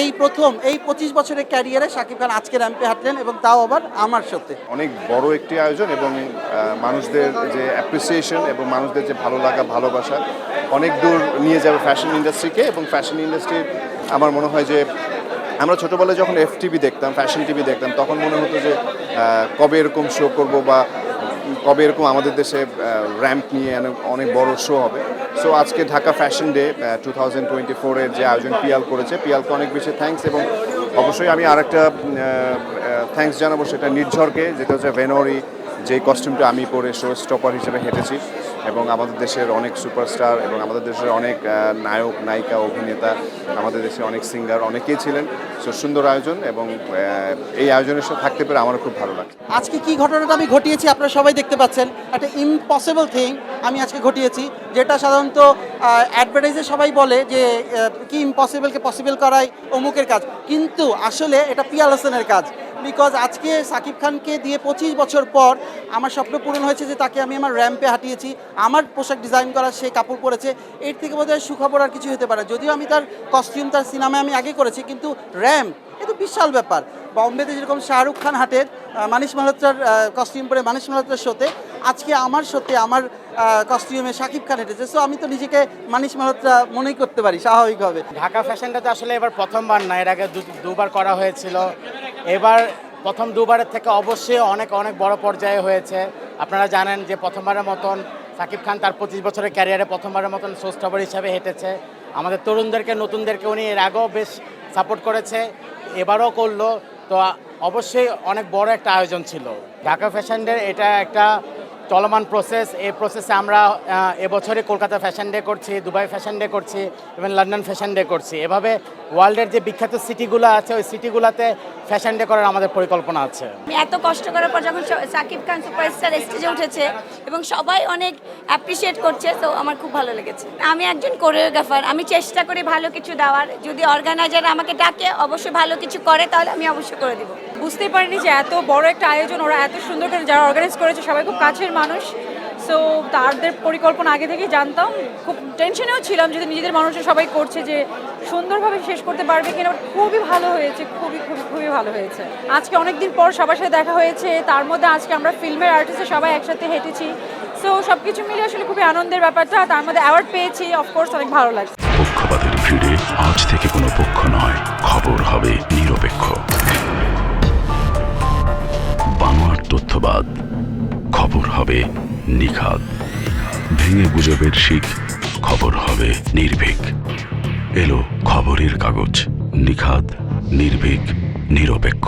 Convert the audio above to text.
এই প্রথম এই 25 বছরের ক্যারিয়ারে শাকিব খান আজকে র্যাম্পে হাঁটলেন এবং তাও আবার আমার সাথে। অনেক বড় একটি আয়োজন এবং মানুষদের যে অ্যাপ্রিসিয়েশন এবং মানুষদের যে ভালো লাগা ভালোবাসা অনেক দূর নিয়ে যাবে ফ্যাশন ইন্ডাস্ট্রিকে। এবং ফ্যাশন ইন্ডাস্ট্রি আমার মনে হয় যে আমরা ছোটোবেলায় যখন FTV দেখতাম, ফ্যাশন টিভি দেখতাম, তখন মনে হতো যে কবে এরকম শো করব বা কবে এরকম আমাদের দেশে র্যাম্প নিয়ে অনেক বড় শো হবে। সো আজকে ঢাকা ফ্যাশন ডে 2024-এর যে আয়োজন পিয়াল করেছে, পিয়ালকে অনেক বেশি থ্যাঙ্কস। এবং অবশ্যই আমি আরেকটা থ্যাঙ্কস জানাবো, সেটা নির্ঝরকে, যেটা হচ্ছে ভেনোরি, যেই কস্টিউমটা আমি পরে শো স্টপার হিসেবে হেঁটেছি। এবং আমাদের দেশের অনেক সুপারস্টার এবং আমাদের দেশের অনেক নায়ক নায়িকা অভিনেতা, আমাদের দেশে অনেক সিঙ্গার অনেকেই ছিলেন। সো সুন্দর আয়োজন এবং এই আয়োজনের সাথে থাকতে পেরে আমারও খুব ভালো লাগছে। আজকে কি ঘটনাটা আমি ঘটিয়েছি আপনারা সবাই দেখতে পাচ্ছেন। একটা ইম্পসিবল থিং আমি আজকে ঘটিয়েছি, যেটা সাধারণত অ্যাডভার্টাইজে সবাই বলে যে কি ইম্পসিবলকে পসিবল করাই অমুকের কাজ, কিন্তু আসলে এটা পিয়াল হোসেনের কাজ। বিকজ আজকে শাকিব খানকে দিয়ে 25 বছর পর আমার স্বপ্ন পূরণ হয়েছে যে তাকে আমি আমার র্যাম্পে হাঁটিয়েছি, আমার পোশাক ডিজাইন করা সে কাপড় পরেছে। এর থেকে বোধহয় সুখবর আর কিছু হতে পারে। যদিও আমি তার কস্টিউম তার সিনেমায় আমি আগে করেছি, কিন্তু র্যাম্প এ তো বিশাল ব্যাপার। বম্বেতে যেরকম শাহরুখ খান হাঁটেন মানিশ মালহোত্রার কস্টিউম পরে মানিশ মালহোত্রার শোতে, আজকে আমার শোতে আমার কস্টিউমে শাকিব খান হেঁটেছে। সো আমি তো নিজেকে মানিশ মালহোত্রা মনেই করতে পারি স্বাভাবিকভাবে। ঢাকা ফ্যাশনটা তো আসলে এবার প্রথমবার না, এর আগে দুবার করা হয়েছিল। এবার প্রথম দুবারের থেকে অবশ্যই অনেক বড় পর্যায়ে হয়েছে। আপনারা জানেন যে প্রথমবারের মতন শাকিব খান তার 25 বছরের ক্যারিয়ারে প্রথমবারের মতন শো স্টপার হিসাবে হেঁটেছে। আমাদের তরুণদেরকে নতুনদেরকে উনি এর আগেও বেশ সাপোর্ট করেছে, এবারও করলো। তো অবশ্যই অনেক বড় একটা আয়োজন ছিল ঢাকা ফ্যাশন ডে। এটা একটা চলমান প্রসেস। এই প্রসেসে আমরা এবছরে কলকাতা ফ্যাশন ডে করছি, দুবাই ফ্যাশন ডে করছি এবং লন্ডন ফ্যাশন ডে করছি। এভাবে ওয়ার্ল্ডের যে বিখ্যাত সিটিগুলো আছে ওই সিটিগুলোতে ফ্যাশন ডে করার আমাদের পরিকল্পনা আছে। এত কষ্ট করার পর যখন শাকিব খান সুপারস্টার স্টেজে উঠেছে এবং সবাই অনেক অ্যাপ্রিসিয়েট করছে, তো আমার খুব ভালো লেগেছে। আমি একজন কোরিওগ্রাফার, আমি চেষ্টা করি ভালো কিছু দেওয়ার। যদি অর্গানাইজার আমাকে ডাকে অবশ্যই ভালো কিছু করে, তাহলে আমি অবশ্যই করে দিব। বুঝতেই পারিনি যে এত বড় একটা আয়োজন ওরা এত সুন্দর করে যারা অর্গানাইজ করেছে সবাই খুব কাছের মানুষ। সো তাদের পরিকল্পনা আগে থেকেই জানতাম, খুব টেনশনেও ছিলাম যদি নিজেদের মানুষের সবাই করছে যে সুন্দরভাবে শেষ করতে পারবে কিনা। খুবই ভালো হয়েছে, খুবই ভালো হয়েছে। আজকে অনেকদিন পর সবার সাথে দেখা হয়েছে, তার মধ্যে আজকে আমরা ফিল্মের আর্টিস্টে সবাই একসাথে হেঁটেছি। সো সব কিছু মিলে আসলে খুবই আনন্দের ব্যাপারটা। তার মধ্যে অ্যাওয়ার্ড পেয়েছি, অফকোর্স অনেক ভালো লাগছে। পক্ষপাতের ভিড়ে আজ থেকে কোনো পক্ষ নয়, খবর হবে নিরপেক্ষ। বানোয়ার তথ্যবাদ, খবর হবে নিখাদ। ভেঙে গুজবের শিখ, খবর হবে নির্ভীক। এলো খবরের কাগজ, নিখাদ, নির্ভীক, নিরপেক্ষ।